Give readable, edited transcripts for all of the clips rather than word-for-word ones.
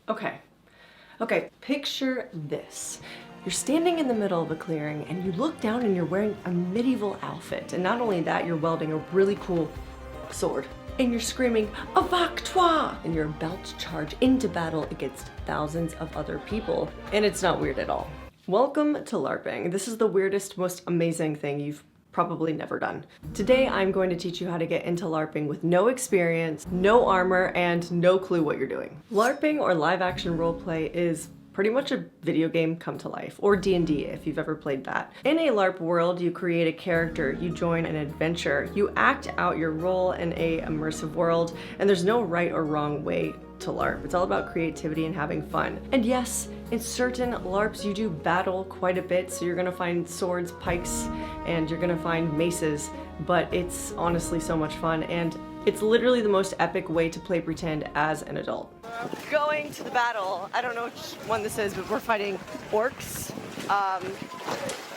Okay, picture this. You're standing in the middle of a clearing and you look down and you're wearing a medieval outfit. And not only that, you're wielding a really cool sword. And you're screaming, 𝚌𝚘𝚎𝚎! And you're about to charge into battle against thousands of other people. And it's not weird at all. Welcome to LARPing. This is the weirdest, most amazing thing you've probably never done. Today, I'm going to teach you how to get into LARPing with no experience, no armor, and no clue what you're doing. LARPing, or live action roleplay, is pretty much a video game come to life, or D&D if you've ever played that. In a LARP world, you create a character, you join an adventure, you act out your role in a immersive world, and there's no right or wrong way to LARP. It's all about creativity and having fun. And yes, in certain LARPs you do battle quite a bit, so you're gonna find swords, pikes, and you're gonna find maces, but it's honestly so much fun, and it's literally the most epic way to play pretend as an adult. Going to the battle. I don't know which one this is, but we're fighting orcs,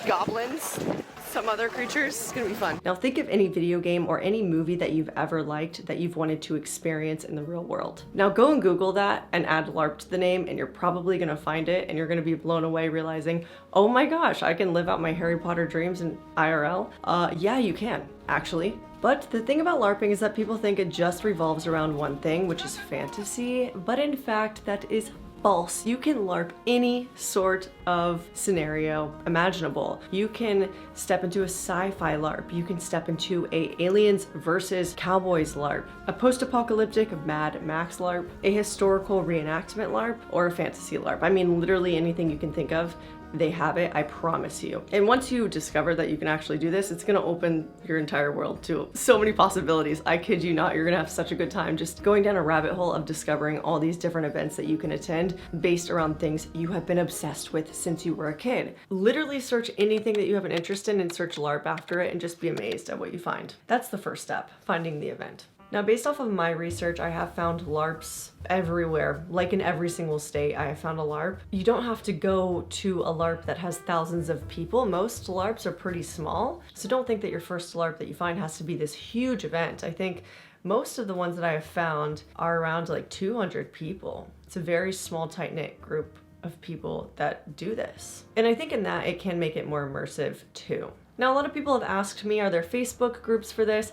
goblins, some other creatures. It's gonna be fun. Now think of any video game or any movie that you've ever liked that you've wanted to experience in the real world. Now go and Google that and add LARP to the name, and you're probably gonna find it, and you're gonna be blown away realizing, oh my gosh, I can live out my Harry Potter dreams in IRL. Yeah, you can, actually. But the thing about LARPing is that people think it just revolves around one thing, which is fantasy, but in fact that is false. You can LARP any sort of scenario imaginable. You can step into a sci-fi LARP, you can step into a aliens versus cowboys LARP, a post-apocalyptic Mad Max LARP, a historical reenactment LARP, or a fantasy LARP. I mean, literally anything you can think of, they have it, I promise you. And once you discover that you can actually do this, it's gonna open your entire world to so many possibilities. I kid you not, you're gonna have such a good time just going down a rabbit hole of discovering all these different events that you can attend based around things you have been obsessed with since you were a kid. Literally search anything that you have an interest in and search LARP after it and just be amazed at what you find. That's the first step, finding the event. Now, based off of my research, I have found LARPs everywhere. Like in every single state, I have found a LARP. You don't have to go to a LARP that has thousands of people. Most LARPs are pretty small, so don't think that your first LARP that you find has to be this huge event. I think most of the ones that I have found are around like 200 people. It's a very small, tight-knit group of people that do this. And I think in that, it can make it more immersive too. Now, a lot of people have asked me, are there Facebook groups for this?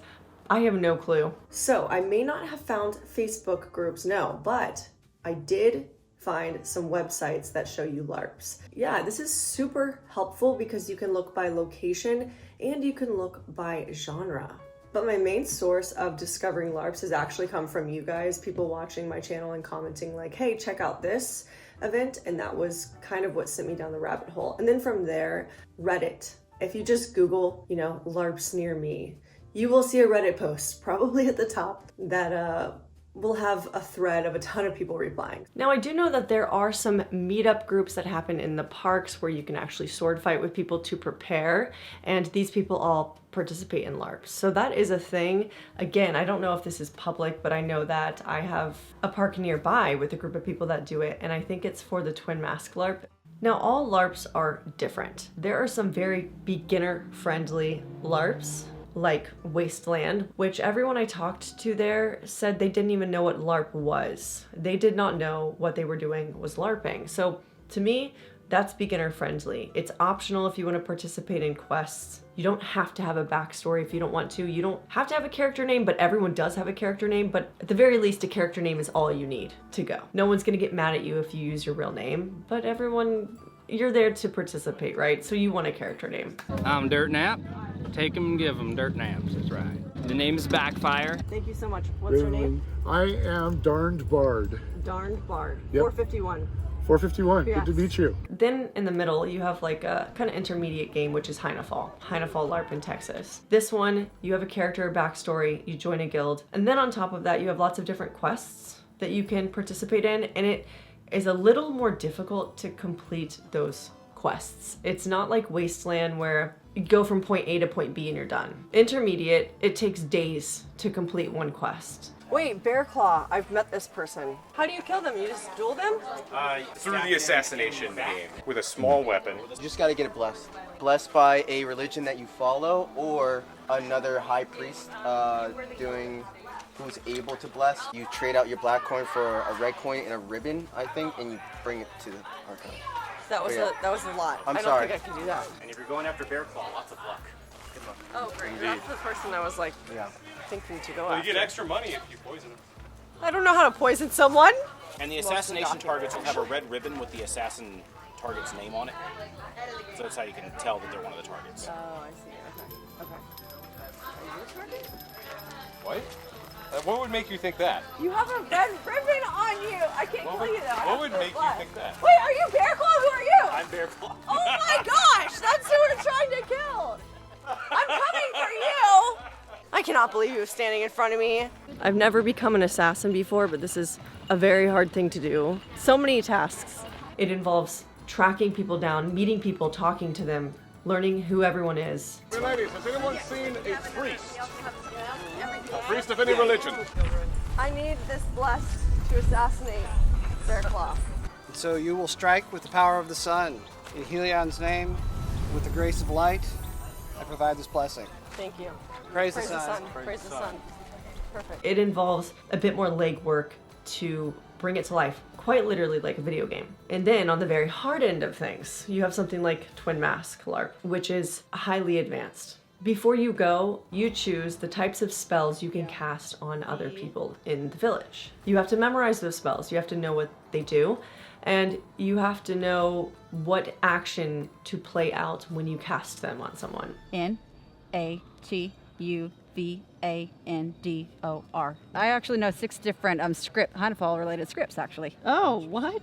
I have no clue. So I may not have found Facebook groups, no, but I did find some websites that show you LARPs. Yeah, this is super helpful because you can look by location and you can look by genre. But my main source of discovering LARPs has actually come from you guys, people watching my channel and commenting like, hey, check out this event. And that was kind of what sent me down the rabbit hole. And then from there, Reddit. If you just Google, LARPs near me, you will see a Reddit post, probably at the top, that will have a thread of a ton of people replying. Now, I do know that there are some meetup groups that happen in the parks where you can actually sword fight with people to prepare, and these people all participate in LARPs. So that is a thing. Again, I don't know if this is public, but I know that I have a park nearby with a group of people that do it, and I think it's for the Twin Mask LARP. Now, all LARPs are different. There are some very beginner-friendly LARPs, like Wasteland, which everyone I talked to there said they didn't even know what LARP was. They did not know what they were doing was LARPing. So to me, that's beginner friendly. It's optional if you want to participate in quests. You don't have to have a backstory if you don't want to. You don't have to have a character name, but everyone does have a character name. But at the very least, a character name is all you need to go. No one's gonna get mad at you if you use your real name, but everyone, you're there to participate, right? So you want a character name. I'm Dirt Nap. Take them and give them dirt naps, that's right. The name is Backfire. Thank you so much. What's your name? I am Darned Bard. Darned Bard. Yep. 451. 451, Yes. Good to meet you. Then in the middle, you have like a kind of intermediate game, which is 𝚖𝚞𝚜𝚎. 𝚖𝚞𝚜 LARP in Texas. This one, you have a character, a backstory, you join a guild. And then on top of that, you have lots of different quests that you can participate in. And it is a little more difficult to complete those quests. It's not like Wasteland where you go from point A to point B and you're done. Intermediate, it takes days to complete one quest. Wait, Bear Claw, I've met this person. How do you kill them? You just duel them? Through the assassination game with a small weapon. You just gotta get it blessed. Blessed by a religion that you follow or another high priest who's able to bless. You trade out your black coin for a red coin and a ribbon, I think, and you bring it to the archive. That was Yeah. that was a lot. I'm I don't sorry. think I can do that. And if you're going after bear claw, lots of luck. Good luck. Oh, great. That's the person I was like Yeah. thinking to go Well, you after. get extra money if you poison them. I don't know how to poison someone. And the assassination targets will have a red ribbon with the assassin target's name on it. So that's how you can tell that they're one of the targets. Oh, I see. Okay. Are you a target? What? What would make you think that? You have a red ribbon on you. I can't What kill would, you though. what would make you think that? Wait, are you Bear Claw? Who are you? I'm Bear Claw. Oh my gosh, that's who we're trying to kill. I'm coming for you. I cannot believe you standing in front of me. I've never become an assassin before, but this is a very hard thing to do. So many tasks. It involves tracking people down, meeting people, talking to them, learning who everyone is. Hey ladies, has anyone seen a priest? A priest of any religion? I need this blessed to assassinate Bear Claw. So you will strike with the power of the sun. In Helion's name, with the grace of light, I provide this blessing. Thank you. Praise Praise the the sun. sun. Praise the sun. Perfect. It involves a bit more legwork to bring it to life, quite literally like a video game. And then on the very hard end of things, you have something like Twin Mask LARP, which is highly advanced. Before you go, you choose the types of spells you can cast on other people in the village. You have to memorize those spells. You have to know what they do, and you have to know what action to play out when you cast them on someone. N-A-T-U-V-A-N-D-O-R. I actually know 6 different Handful related scripts, actually. Oh, what?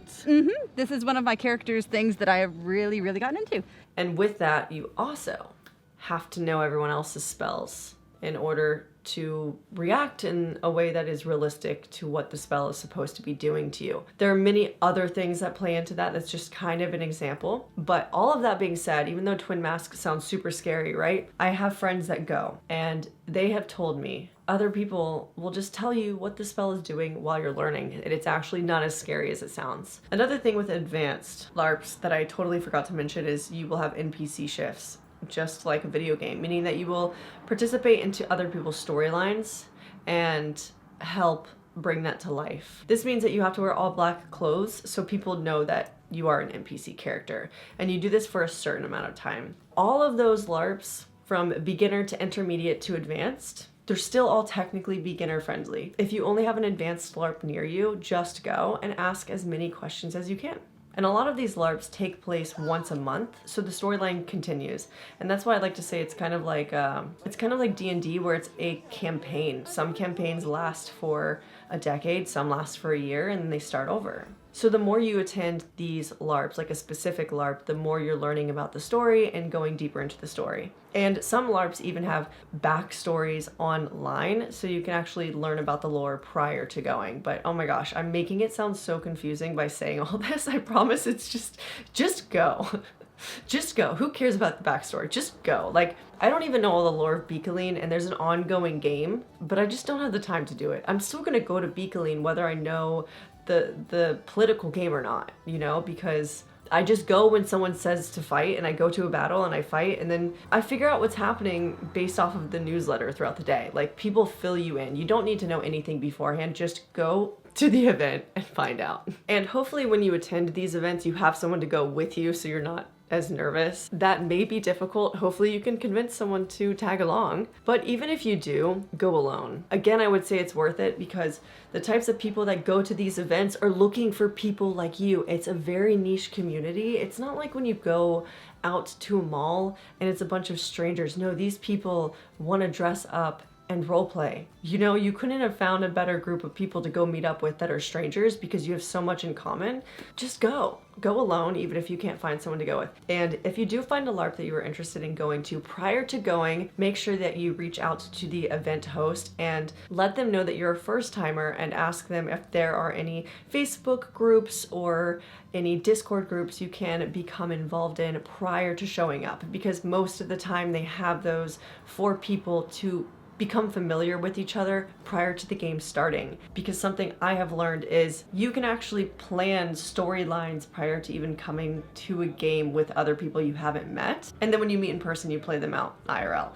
This is one of my character's things that I have really, really gotten into. And with that, you also have to know everyone else's spells in order to react in a way that is realistic to what the spell is supposed to be doing to you. There are many other things that play into that. That's just kind of an example. But all of that being said, even though Twin Mask sounds super scary, right? I have friends that go, and they have told me other people will just tell you what the spell is doing while you're learning, and it's actually not as scary as it sounds. Another thing with advanced LARPs that I totally forgot to mention is you will have NPC shifts, just like a video game, meaning that you will participate into other people's storylines and help bring that to life. This means that you have to wear all black clothes so people know that you are an NPC character, and you do this for a certain amount of time. All of those LARPs, from beginner to intermediate to advanced, they're still all technically beginner friendly. If you only have an advanced LARP near you, just go and ask as many questions as you can. And a lot of these LARPs take place once a month, so the storyline continues. And that's why I like to say it's kind of like D&D, where it's a campaign. Some campaigns last for a decade, some last for a year, and then they start over. So the more you attend these LARPs, like a specific LARP, the more you're learning about the story and going deeper into the story. And some LARPs even have backstories online, so you can actually learn about the lore prior to going. But oh my gosh, I'm making it sound so confusing by saying all this. I promise it's just go. Just go. Who cares about the backstory? Just go. Like, I don't even know all the lore of 𝚌𝚘𝚜𝚎, and there's an ongoing game, but I just don't have the time to do it. I'm still gonna go to 𝚌𝚘𝚜𝚎 whether I know the political game or not, you know, because I just go when someone says to fight, and I go to a battle and I fight, and then I figure out what's happening based off of the newsletter throughout the day. Like, people fill you in. You don't need to know anything beforehand. Just go to the event and find out. And hopefully when you attend these events, you have someone to go with you so you're not as nervous. That may be difficult. Hopefully you can convince someone to tag along. But even if you do, go alone. Again, I would say it's worth it because the types of people that go to these events are looking for people like you. It's a very niche community. It's not like when you go out to a mall and it's a bunch of strangers. No, these people want to dress up and roleplay. You know, you couldn't have found a better group of people to go meet up with that are strangers because you have so much in common. Just go. Go alone, even if you can't find someone to go with. And if you do find a LARP that you are interested in going to, prior to going, make sure that you reach out to the event host and let them know that you're a first timer and ask them if there are any Facebook groups or any Discord groups you can become involved in prior to showing up, because most of the time they have those for people to become familiar with each other prior to the game starting. Because something I have learned is you can actually plan storylines prior to even coming to a game with other people you haven't met. And then when you meet in person, you play them out IRL.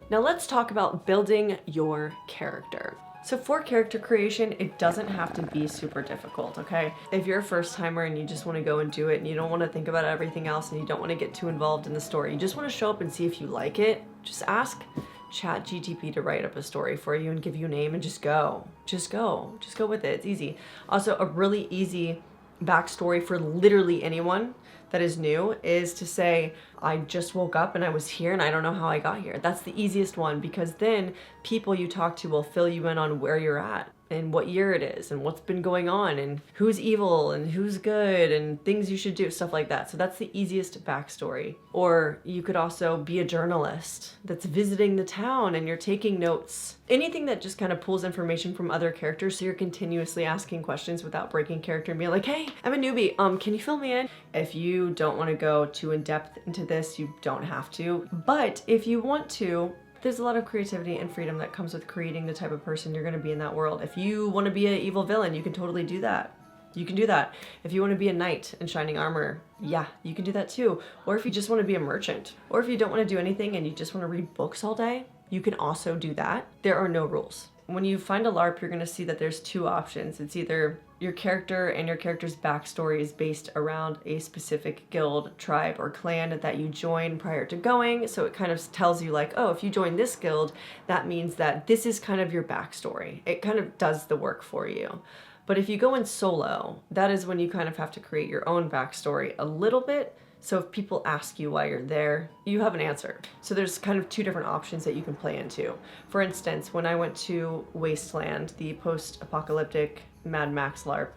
Now let's talk about building your character. So for character creation, it doesn't have to be super difficult, okay? If you're a first timer and you just want to go and do it and you don't want to think about everything else and you don't want to get too involved in the story, you just want to show up and see if you like it, just ask ChatGPT to write up a story for you and give you a name and just go. Just go with it. It's easy. Also, a really easy backstory for literally anyone that is new is to say, I just woke up and I was here and I don't know how I got here. That's the easiest one, because then people you talk to will fill you in on where you're at and what year it is and what's been going on and who's evil and who's good and things you should do, stuff like that. So that's the easiest backstory. Or you could also be a journalist that's visiting the town and you're taking notes. Anything that just kind of pulls information from other characters, so you're continuously asking questions without breaking character and being like, hey, I'm a newbie, can you fill me in? If you don't want to go too in depth into this, you don't have to. But if you want to, there's a lot of creativity and freedom that comes with creating the type of person you're going to be in that world. If you want to be an evil villain, you can totally do that. You can do that. If you want to be a knight in shining armor, yeah, you can do that too. Or if you just want to be a merchant, or if you don't want to do anything and you just want to read books all day, you can also do that. There are no rules. When you find a LARP, you're going to see that there's two options. It's either your character and your character's backstory is based around a specific guild, tribe, or clan that you join prior to going. So it kind of tells you like, oh, if you join this guild, that means that this is kind of your backstory. It kind of does the work for you. But if you go in solo, that is when you kind of have to create your own backstory a little bit. So if people ask you why you're there, you have an answer. So there's kind of two different options that you can play into. For instance, when I went to Wasteland, the post-apocalyptic Mad Max LARP,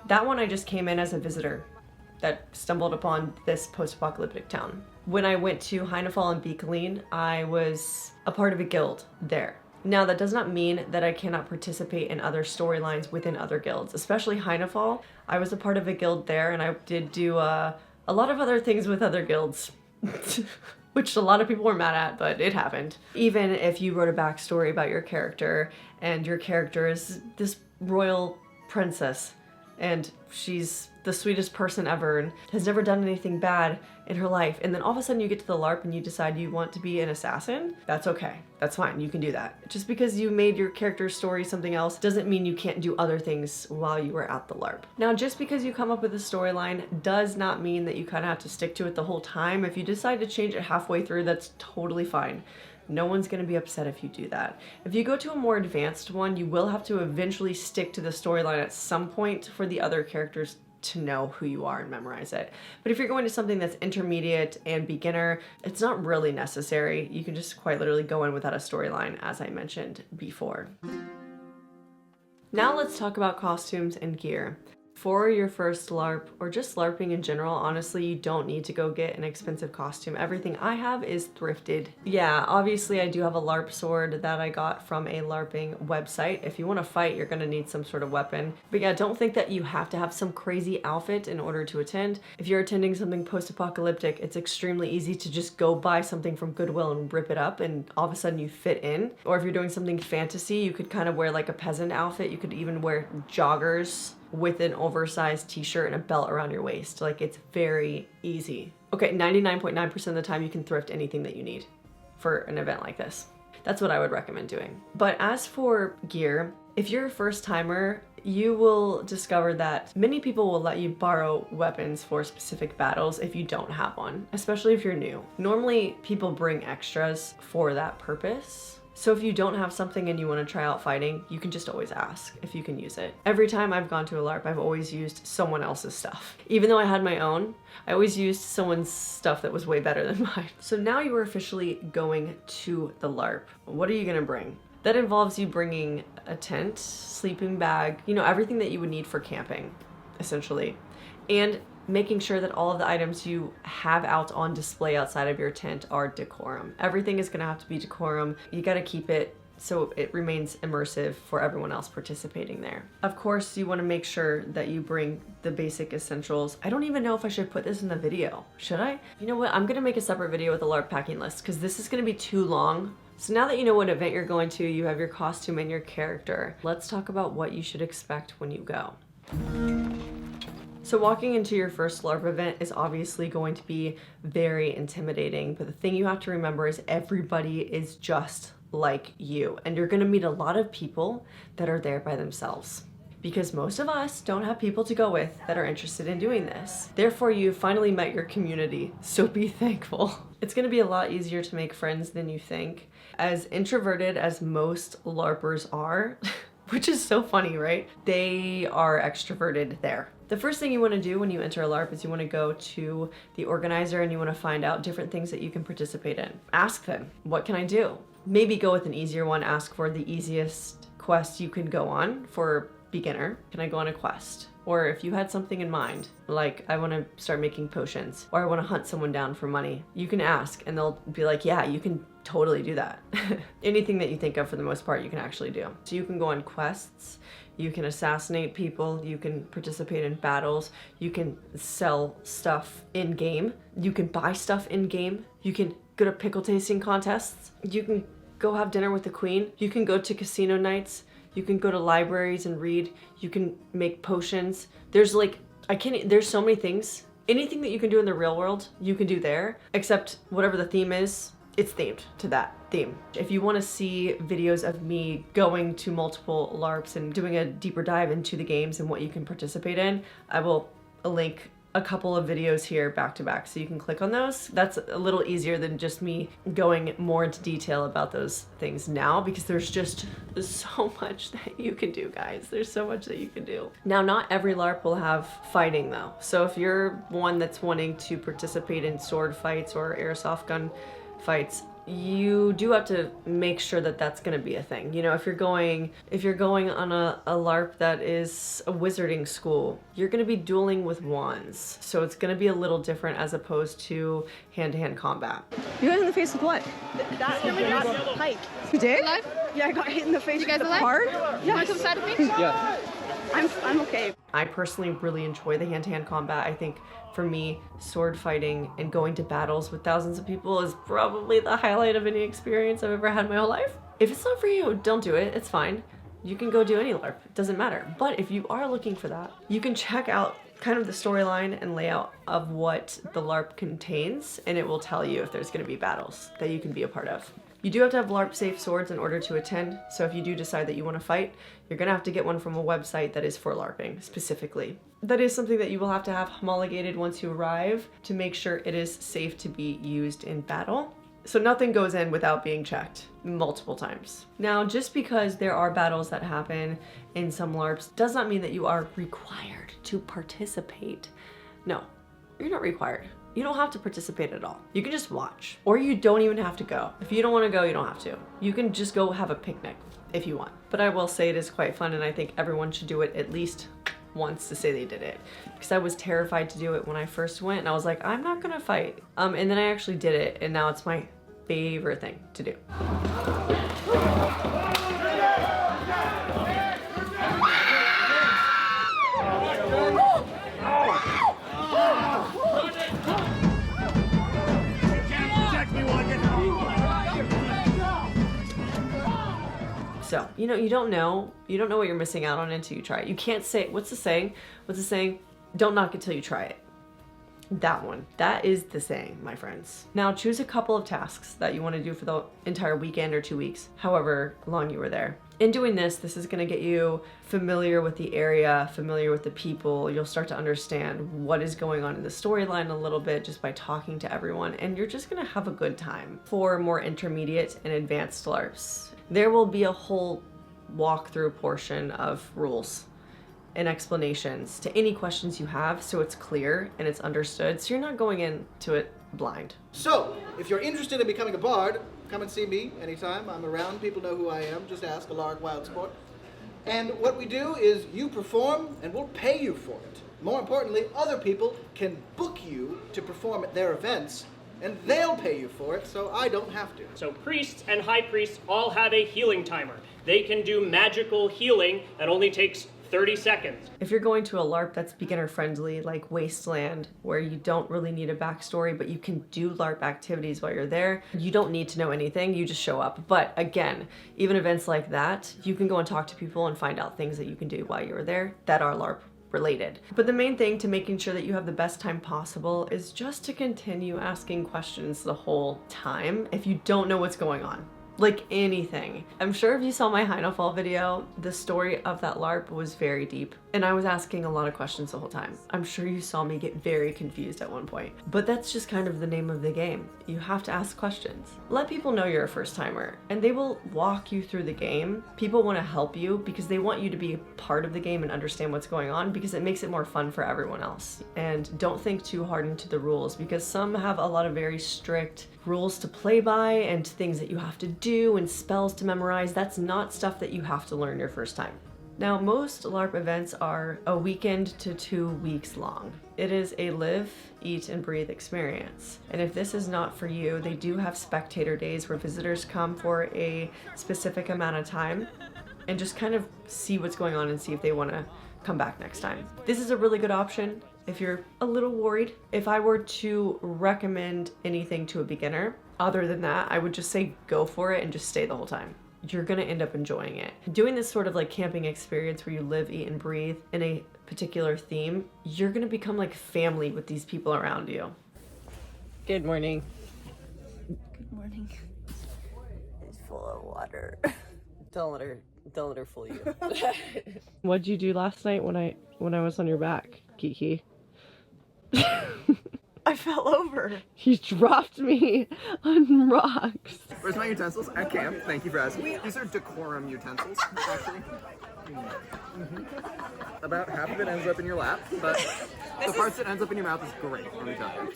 that one I just came in as a visitor that stumbled upon this post-apocalyptic town. When I went to 𝚌𝚘𝚎 and 𝚌𝚘𝚜𝚎, I was a part of a guild there. Now, that does not mean that I cannot participate in other storylines within other guilds, especially 𝚌𝚘𝚎. I was a part of a guild there, and I did do a lot of other things with other guilds, which a lot of people were mad at, but it happened. Even if you wrote a backstory about your character, and your character is this royal princess, and she's the sweetest person ever and has never done anything bad in her life, and then all of a sudden you get to the LARP and you decide you want to be an assassin, that's okay. That's fine, you can do that. Just because you made your character's story something else doesn't mean you can't do other things while you were at the LARP. Now, just because you come up with a storyline does not mean that you kind of have to stick to it the whole time. If you decide to change it halfway through, that's totally fine. No one's going to be upset if you do that. If you go to a more advanced one, you will have to eventually stick to the storyline at some point for the other characters to know who you are and memorize it. But if you're going to something that's intermediate and beginner, it's not really necessary. You can just quite literally go in without a storyline, as I mentioned before. Now let's talk about costumes and gear. For your first LARP, or just LARPing in general, honestly, you don't need to go get an expensive costume. Everything I have is thrifted. Yeah, obviously I do have a LARP sword that I got from a LARPing website. If you want to fight, you're going to need some sort of weapon. But yeah, don't think that you have to have some crazy outfit in order to attend. If you're attending something post-apocalyptic, it's extremely easy to just go buy something from Goodwill and rip it up, and all of a sudden you fit in. Or if you're doing something fantasy, you could kind of wear like a peasant outfit. You could even wear joggers with an oversized t-shirt and a belt around your waist. Like, it's very easy. Okay, 99.9% of the time you can thrift anything that you need for an event like this. That's what I would recommend doing. But as for gear, if you're a first timer, you will discover that many people will let you borrow weapons for specific battles if you don't have one, especially if you're new. Normally, people bring extras for that purpose. So if you don't have something and you want to try out fighting, you can just always ask if you can use it. Every time I've gone to a LARP, I've always used someone else's stuff. Even though I had my own, I always used someone's stuff that was way better than mine. So now you are officially going to the LARP. What are you gonna bring? That involves you bringing a tent, sleeping bag, you know, everything that you would need for camping, essentially. And making sure that all of the items you have out on display outside of your tent are decorum. Everything is gonna have to be decorum. You gotta keep it so it remains immersive for everyone else participating there. Of course, you wanna make sure that you bring the basic essentials. I don't even know if I should put this in the video. Should I? You know what, I'm gonna make a separate video with a LARP packing list because this is gonna be too long. So now that you know what event you're going to, you have your costume and your character. Let's talk about what you should expect when you go. So walking into your first LARP event is obviously going to be very intimidating, but the thing you have to remember is everybody is just like you, and you're gonna meet a lot of people that are there by themselves. Because most of us don't have people to go with that are interested in doing this. Therefore, you've finally met your community, so be thankful. It's gonna be a lot easier to make friends than you think. As introverted as most LARPers are, which is so funny, right? They are extroverted there. The first thing you wanna do when you enter a LARP is you wanna go to the organizer and you wanna find out different things that you can participate in. Ask them, what can I do? Maybe go with an easier one, ask for the easiest quest you can go on for beginner. Can I go on a quest? Or if you had something in mind, like I want to start making potions, or I want to hunt someone down for money, you can ask and they'll be like, yeah, you can totally do that. Anything that you think of for the most part, you can actually do. So you can go on quests, you can assassinate people, you can participate in battles, you can sell stuff in game, you can buy stuff in game, you can go to pickle tasting contests, you can go have dinner with the queen, you can go to casino nights, you can go to libraries and read, you can make potions. There's like, there's so many things. Anything that you can do in the real world, you can do there, except whatever the theme is, it's themed to that theme. If you want to see videos of me going to multiple LARPs and doing a deeper dive into the games and what you can participate in, I will link a couple of videos here back to back, so you can click on those. That's a little easier than just me going more into detail about those things now, because there's just so much that you can do, guys. There's so much that you can do. Now, not every LARP will have fighting though. So if you're one that's wanting to participate in sword fights or airsoft gun fights, you do have to make sure that that's going to be a thing. You know, if you're going on a LARP that is a wizarding school, you're going to be dueling with wands. So it's going to be a little different as opposed to hand-to-hand combat. You got hit in the face with what? That pike. You did? Alive? Yeah, I got hit in the face with the card. Yeah. You want to come side of me? Yeah. I'm okay. I personally really enjoy the hand-to-hand combat. I think for me, sword fighting and going to battles with thousands of people is probably the highlight of any experience I've ever had in my whole life. If it's not for you, don't do it. It's fine. You can go do any LARP. It doesn't matter. But if you are looking for that, you can check out kind of the storyline and layout of what the LARP contains, and it will tell you if there's going to be battles that you can be a part of. You do have to have LARP-safe swords in order to attend, so if you do decide that you want to fight, you're going to have to get one from a website that is for LARPing specifically. That is something that you will have to have homologated once you arrive to make sure it is safe to be used in battle. So nothing goes in without being checked multiple times. Now, just because there are battles that happen in some LARPs does not mean that you are required to participate. No, you're not required. You don't have to participate at all. You can just watch, or you don't even have to go. If you don't want to go, you don't have to. You can just go have a picnic if you want. But I will say it is quite fun, and I think everyone should do it at least once to say they did it, because I was terrified to do it when I first went, and I was like, I'm not gonna fight. And then I actually did it, and now it's my favorite thing to do. So, you know, you don't know what you're missing out on until you try it. You can't say, what's the saying? Don't knock it till you try it. That one. That is the saying, my friends. Now choose a couple of tasks that you want to do for the entire weekend or 2 weeks, however long you were there. In doing this is going to get you familiar with the area, familiar with the people. You'll start to understand what is going on in the storyline a little bit just by talking to everyone, and you're just going to have a good time. For more intermediate and advanced LARPs, there will be a whole walkthrough portion of rules and explanations to any questions you have, so it's clear and it's understood, so you're not going into it blind. So, if you're interested in becoming a bard, come and see me anytime. I'm around. People know who I am. Just ask. Alaric Wildsport. And what we do is you perform and we'll pay you for it. More importantly, other people can book you to perform at their events, and they'll pay you for it, so I don't have to. So priests and high priests all have a healing timer. They can do magical healing that only takes 30 seconds. If you're going to a LARP that's beginner friendly, like Wasteland, where you don't really need a backstory, but you can do LARP activities while you're there, you don't need to know anything, you just show up. But again, even events like that, you can go and talk to people and find out things that you can do while you're there that are LARP related. But the main thing to making sure that you have the best time possible is just to continue asking questions the whole time if you don't know what's going on. Like anything. I'm sure if you saw my 𝚖𝚘𝚎 video, the story of that LARP was very deep. And I was asking a lot of questions the whole time. I'm sure you saw me get very confused at one point. But that's just kind of the name of the game. You have to ask questions. Let people know you're a first timer and they will walk you through the game. People want to help you because they want you to be a part of the game and understand what's going on because it makes it more fun for everyone else. And don't think too hard into the rules because some have a lot of very strict rules to play by and things that you have to do and spells to memorize. That's not stuff that you have to learn your first time. Now, most LARP events are a weekend to 2 weeks long. It is a live, eat, and breathe experience. And if this is not for you, they do have spectator days where visitors come for a specific amount of time and just kind of see what's going on and see if they want to come back next time. This is a really good option if you're a little worried. If I were to recommend anything to a beginner, other than that, I would just say go for it and just stay the whole time. You're gonna end up enjoying it. Doing this sort of like camping experience where you live, eat, and breathe in a particular theme, you're gonna become like family with these people around you. Good morning. Good morning. It's full of water. Don't let her fool you. What'd you do last night when I was on your back, Kiki? I fell over. You dropped me on rocks. Where's my utensils? At camp. Thank you for asking. These are decorum utensils, actually. About half of it ends up in your lap, but the parts that ends up in your mouth is great every time.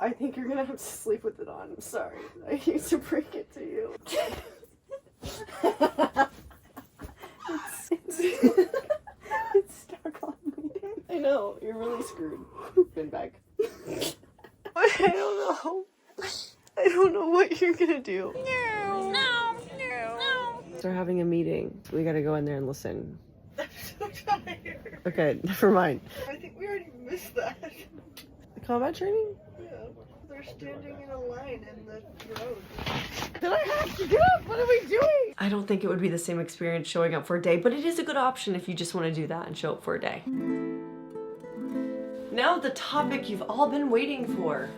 I think you're gonna have to sleep with it on. I'm sorry. I hate to break it to you. It's stuck on me. I know, you're really screwed. Been back. I don't know what you're gonna do. No. Start having a meeting. We gotta go in there and listen. I'm so tired. Okay, never mind. I think we already missed that. The combat training? Yeah. They're standing in a line in the road. Did I have to get up? What are we doing? I don't think it would be the same experience showing up for a day, but it is a good option if you just want to do that and show up for a day. Now the topic you've all been waiting for.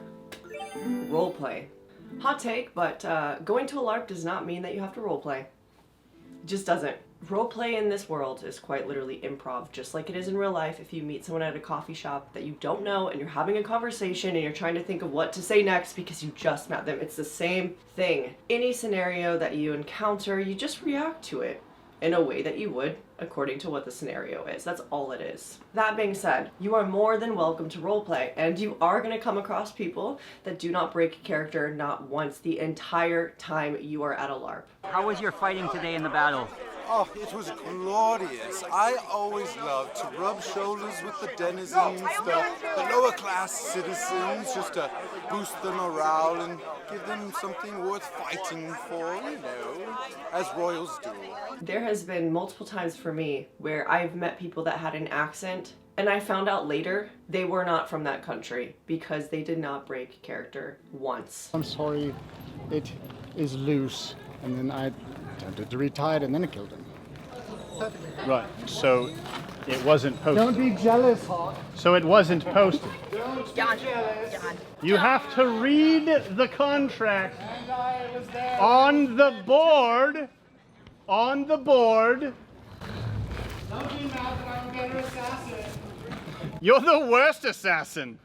Roleplay. Hot take, but going to a LARP does not mean that you have to roleplay. It just doesn't. Roleplay in this world is quite literally improv, just like it is in real life. If you meet someone at a coffee shop that you don't know and you're having a conversation and you're trying to think of what to say next because you just met them, it's the same thing. Any scenario that you encounter, you just react to it in a way that you would according to what the scenario is. That's all it is. That being said, you are more than welcome to roleplay, and you are going to come across people that do not break character not once the entire time you are at a LARP. How was your fighting today in the battle? Oh, it was glorious. I always love to rub shoulders with the denizens, the lower class citizens, just to boost their morale and give them something worth fighting for, you know, as royals do. There has been multiple times for me where I've met people that had an accent and I found out later they were not from that country because they did not break character once. I'm sorry, it is loose. And then I attempted to retie it and then it killed him. Right, so it wasn't posted. Don't be jealous, Hawk. So it wasn't posted. Don't be jealous. You have to read the contract And I was there. on the board. On the board. Don't be mad that I'm a better assassin. You're the worst assassin.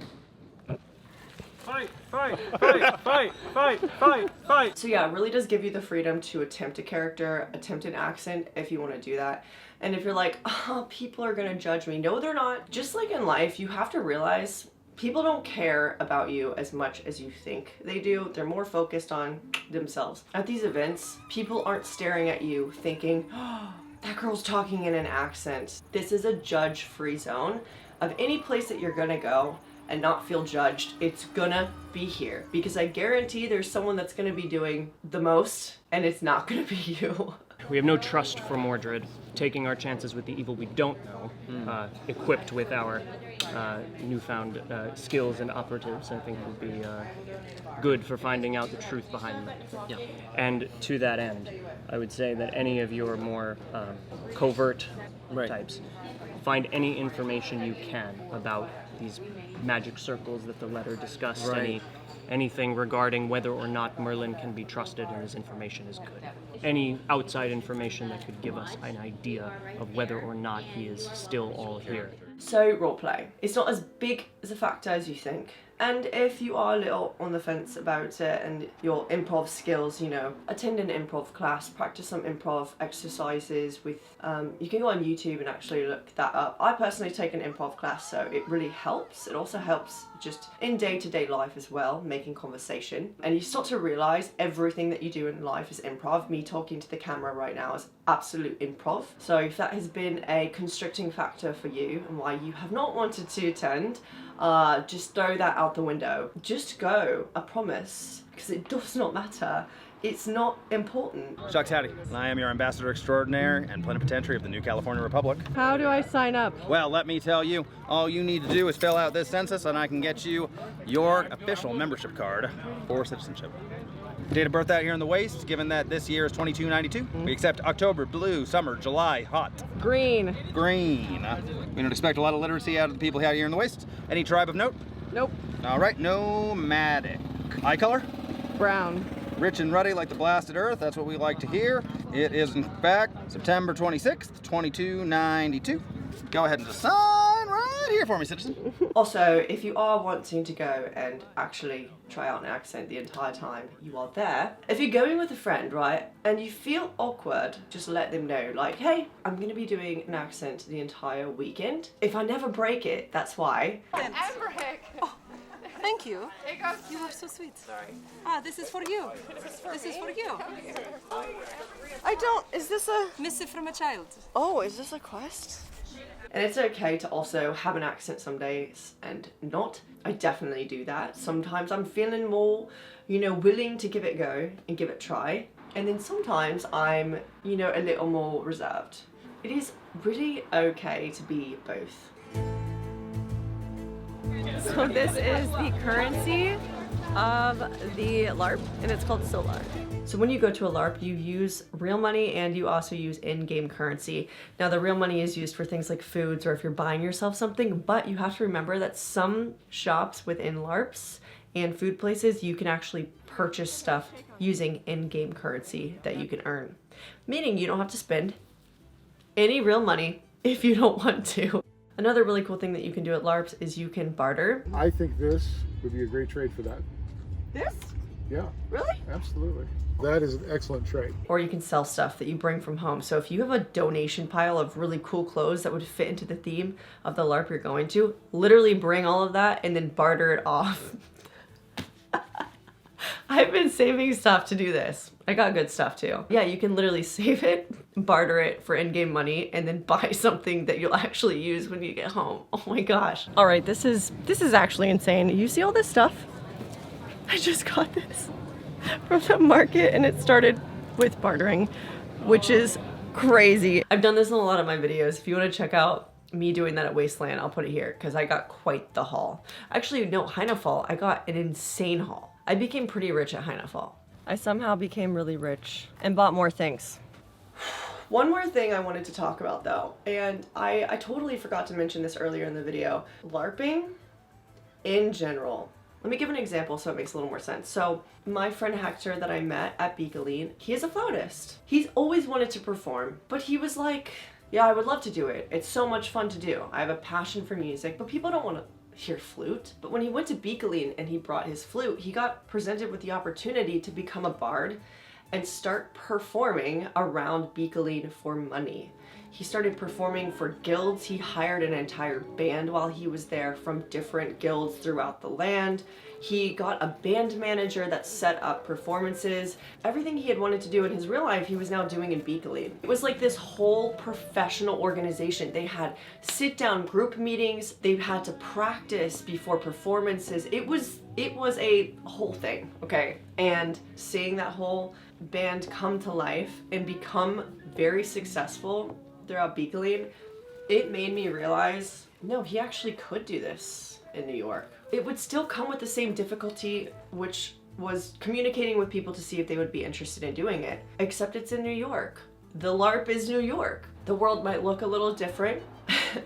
Fight, fight, fight, fight, fight, fight, fight. So yeah, it really does give you the freedom to attempt a character, attempt an accent if you want to do that. And if you're like, oh, people are gonna judge me. No, they're not. Just like in life, you have to realize people don't care about you as much as you think they do. They're more focused on themselves. At these events, people aren't staring at you thinking, oh, that girl's talking in an accent. This is a judge-free zone. Of any place that you're gonna go and not feel judged, it's gonna be here. Because I guarantee there's someone that's gonna be doing the most, and it's not gonna be you. We have no trust for Mordred. Taking our chances with the evil we don't know, equipped with our newfound skills and operatives, I think would be good for finding out the truth behind them. Yeah. And to that end, I would say that any of your more covert types, find any information you can about these magic circles that the letter discussed, Right. anything regarding whether or not Merlin can be trusted and his information is good. Any outside information that could give us an idea of whether or not he is still all here. So roleplay, it's not as big as a factor as you think. And if you are a little on the fence about it and your improv skills, you know, attend an improv class, practice some improv exercises with, you can go on YouTube and actually look that up. I personally take an improv class, so it really helps. It also helps just in day-to-day life as well, making conversation. And you start to realize everything that you do in life is improv. Me talking to the camera right now is absolute improv. So if that has been a constricting factor for you and why you have not wanted to attend, just throw that out the window. Just go, I promise, because it does not matter. It's not important. Chuck Howdy. I am your ambassador extraordinaire and plenipotentiary of the New California Republic. How do I sign up? Well, let me tell you, all you need to do is fill out this census and I can get you your official membership card for citizenship. Date of birth out here in the waist, given that this year is 2292. We accept October, blue, summer, July, hot. Green. Green. We don't expect a lot of literacy out of the people out here in the waist. Any tribe of note? Nope. All right, nomadic. Eye color? Brown. Rich and ruddy like the blasted earth, that's what we like to hear. It is in fact September 26th, 2292. Go ahead and just sign right here for me, citizen. Also, if you are wanting to go and actually try out an accent the entire time you are there, if you're going with a friend, right, and you feel awkward, just let them know, like, hey, I'm gonna be doing an accent the entire weekend. If I never break it, that's why. Oh, thank you. You are so sweet. Sorry. Ah, this is for you. This is for you. I don't. Is this a missive from a child? Oh, is this a quest? And it's okay to also have an accent some days and not. I definitely do that. Sometimes I'm feeling more, you know, willing to give it a go and give it a try. And then sometimes I'm, you know, a little more reserved. It is really okay to be both. So this is the currency of the LARP, and it's called 𝚖𝚎. So when you go to a LARP, you use real money and you also use in-game currency. Now the real money is used for things like foods or if you're buying yourself something, but you have to remember that some shops within LARPs and food places, you can actually purchase stuff using in-game currency that you can earn. Meaning you don't have to spend any real money if you don't want to. Another really cool thing that you can do at LARPs is you can barter. I think this would be a great trade for that. This? Yeah. Really? Absolutely. That is an excellent trade. Or you can sell stuff that you bring from home. So if you have a donation pile of really cool clothes that would fit into the theme of the LARP you're going to, literally bring all of that and then barter it off. I've been saving stuff to do this. I got good stuff too. Yeah, you can literally save it, barter it for in-game money, and then buy something that you'll actually use when you get home. Oh my gosh. All right, this is actually insane. You see all this stuff? I just got this from the market and it started with bartering, which is crazy. I've done this in a lot of my videos. If you want to check out me doing that at Wasteland, I'll put it here because I got quite the haul. Actually, no, 𝚖𝚜𝚎, I got an insane haul. I became pretty rich at 𝚖𝚜𝚎. I somehow became really rich and bought more things. One more thing I wanted to talk about though, and I totally forgot to mention this earlier in the video. LARPing in general. Let me give an example so it makes a little more sense. So my friend Hector that I met at Beakeline, he is a flautist. He's always wanted to perform, but he was like, yeah, I would love to do it. It's so much fun to do. I have a passion for music, but people don't want to hear flute. But when he went to Beakeline and he brought his flute, he got presented with the opportunity to become a bard and start performing around Beakeline for money. He started performing for guilds. He hired an entire band while he was there from different guilds throughout the land. He got a band manager that set up performances. Everything he had wanted to do in his real life, he was now doing in Beakeline. It was like this whole professional organization. They had sit-down group meetings. They had to practice before performances. It was a whole thing, okay? And seeing that whole band come to life and become very successful throughout Beakeline, it made me realize, no, he actually could do this in New York. It would still come with the same difficulty, which was communicating with people to see if they would be interested in doing it, except it's in New York. The LARP is New York. The world might look a little different,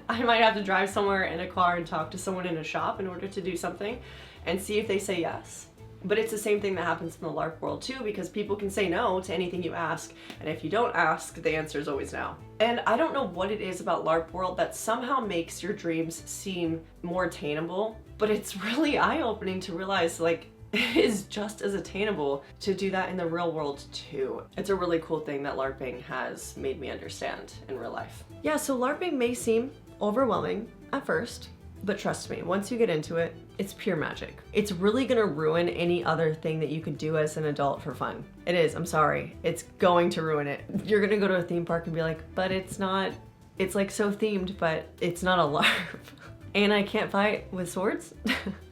I might have to drive somewhere in a car and talk to someone in a shop in order to do something and see if they say yes. But it's the same thing that happens in the LARP world too, because people can say no to anything you ask, and if you don't ask, the answer is always no. And I don't know what it is about LARP world that somehow makes your dreams seem more attainable, but it's really eye-opening to realize like it is just as attainable to do that in the real world too. It's a really cool thing that LARPing has made me understand in real life. Yeah, so LARPing may seem overwhelming at first, but trust me, once you get into it, it's pure magic. It's really gonna ruin any other thing that you could do as an adult for fun. It is, I'm sorry. It's going to ruin it. You're gonna go to a theme park and be like, but it's not, it's like so themed, but it's not a LARP. And I can't fight with swords?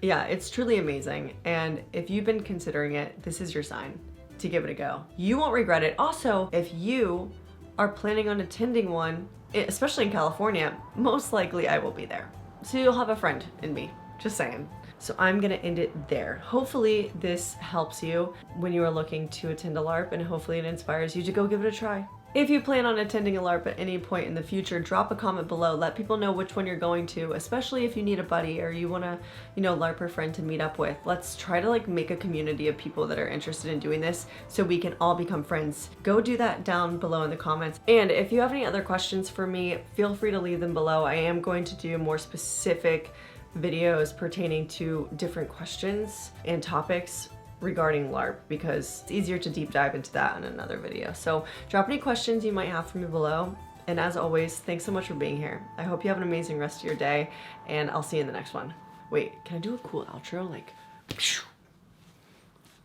Yeah, it's truly amazing. And if you've been considering it, this is your sign to give it a go. You won't regret it. Also, if you are planning on attending one, especially in California, most likely I will be there. So you'll have a friend in me, just saying. So I'm gonna end it there. Hopefully this helps you when you are looking to attend a LARP, and hopefully it inspires you to go give it a try. If you plan on attending a LARP at any point in the future, drop a comment below. Let people know which one you're going to, especially if you need a buddy or you want a, LARPer friend to meet up with. Let's try to like make a community of people that are interested in doing this so we can all become friends. Go do that down below in the comments. And if you have any other questions for me, feel free to leave them below. I am going to do more specific videos pertaining to different questions and topics regarding LARP, because it's easier to deep dive into that in another video. So drop any questions you might have for me below. And as always, thanks so much for being here. I hope you have an amazing rest of your day, and I'll see you in the next one. Wait, can I do a cool outro? Like,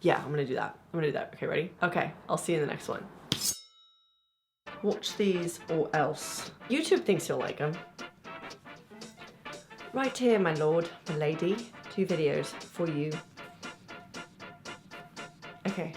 yeah, I'm gonna do that. Okay, ready? Okay, I'll see you in the next one. Watch these or else. YouTube thinks you'll like them. Right here, my lord, my lady, 2 videos for you. Okay.